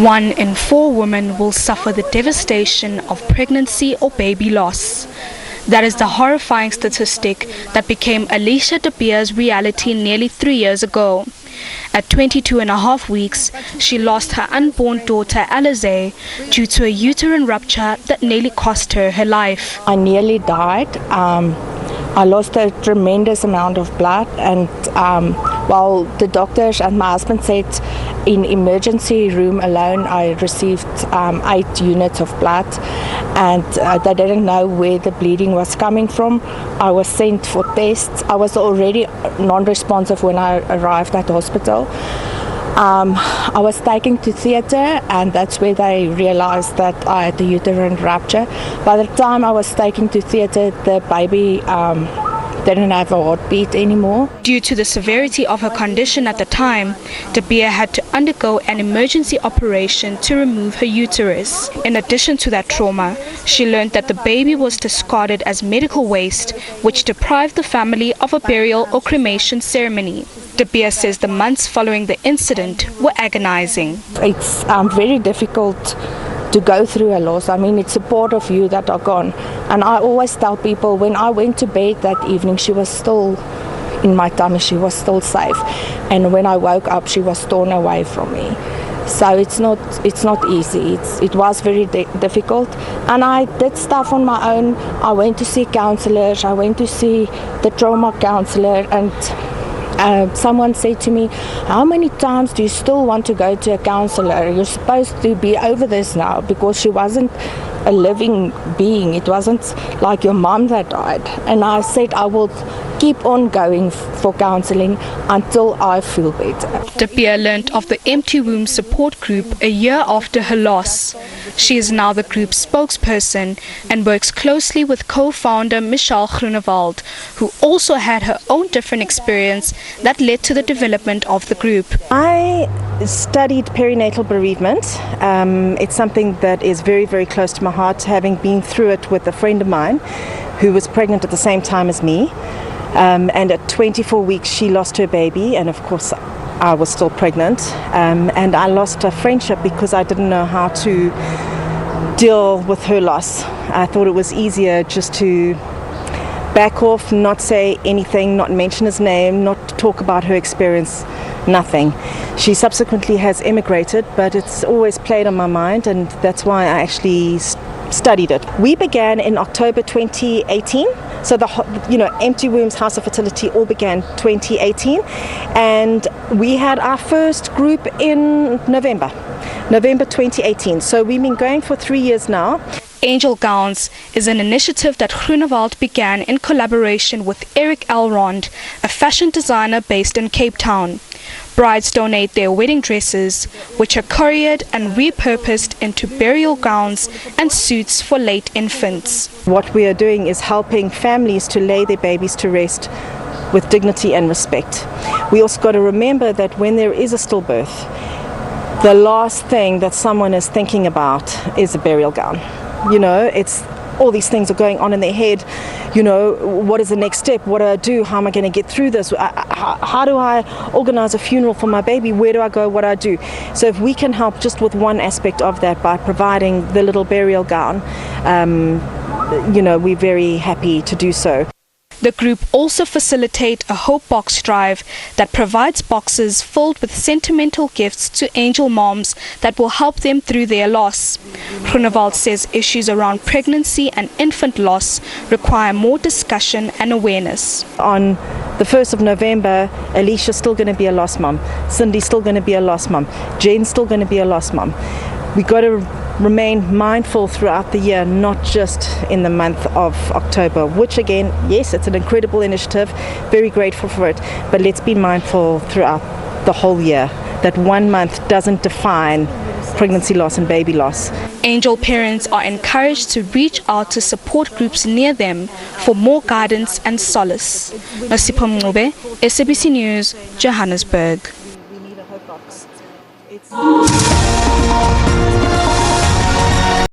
1 in 4 women will suffer the devastation of pregnancy or baby loss. That is the horrifying statistic that became Alicia De Beer's reality nearly 3 years ago. At 22.5 weeks, she lost her unborn daughter Alize due to a uterine rupture that nearly cost her her life. I nearly died. I lost a tremendous amount of blood, and while the doctors and my husband said in emergency room alone I received 8 units of blood, and they didn't know where the bleeding was coming from. I was sent for tests. I was already non-responsive when I arrived at hospital. I was taken to theatre, and that's where they realized that I had a uterine rupture. By the time I was taken to theatre, the baby didn't have a heartbeat anymore. Due to the severity of her condition at the time, De Beer had to undergo an emergency operation to remove her uterus. In addition to that trauma, she learned that the baby was discarded as medical waste, which deprived the family of a burial or cremation ceremony. De Beer says the months following the incident were agonizing. It's very difficult to go through a loss. I mean, it's a part of you that are gone. And I always tell people, when I went to bed that evening, she was still in my tummy, she was still safe. And when I woke up, she was torn away from me. So it's not easy. It was very difficult. And I did stuff on my own. I went to see counselors, I went to see the trauma counselor, and someone said to me, how many times do you still want to go to a counselor? You're supposed to be over this now, because she wasn't a living being. It wasn't like your mom that died. And I said I will keep on going for counseling until I feel better. De Beer learned of the Empty Womb support group a year after her loss. She is now the group's spokesperson and works closely with co-founder Michelle Groenewald, who also had her own different experience that led to the development of the group. I studied perinatal bereavement. It's something that is very, very close to my heart, having been through it with a friend of mine who was pregnant at the same time as me. And at 24 weeks she lost her baby, and of course I was still pregnant, and I lost a friendship because I didn't know how to deal with her loss. I thought it was easier just to back off, not say anything, not mention his name, not talk about her experience, nothing. She subsequently has emigrated, but it's always played on my mind, and that's why I actually studied it. We began in October 2018, so Empty Wombs, House of Fertility all began 2018, and we had our first group in November 2018. So we've been going for 3 years now. Angel Gowns is an initiative that Groenewald began in collaboration with Eric Elrond, a fashion designer based in Cape Town. Brides donate their wedding dresses, which are couriered and repurposed into burial gowns and suits for late infants. What we are doing is helping families to lay their babies to rest with dignity and respect. We also got to remember that when there is a stillbirth, the last thing that someone is thinking about is a burial gown. It's all these things are going on in their head. What is the next step? What do I do? How am I going to get through this? How do I organize a funeral for my baby? Where do I go? What do I do? So if we can help just with one aspect of that by providing the little burial gown, we're very happy to do so. The group also facilitate a Hope Box drive that provides boxes filled with sentimental gifts to angel moms that will help them through their loss. Groenewald says issues around pregnancy and infant loss require more discussion and awareness. On the 1st of November, Alicia's still going to be a lost mom. Cindy's still going to be a lost mom. Jen's still going to be a lost mom. We got to remain mindful throughout the year, not just in the month of October, which again, yes, it's an incredible initiative, very grateful for it, but let's be mindful throughout the whole year that 1 month doesn't define pregnancy loss and baby loss. Angel parents are encouraged to reach out to support groups near them for more guidance and solace. NOSIPHO MNCUBE, SABC News, Johannesburg. We need a hope box.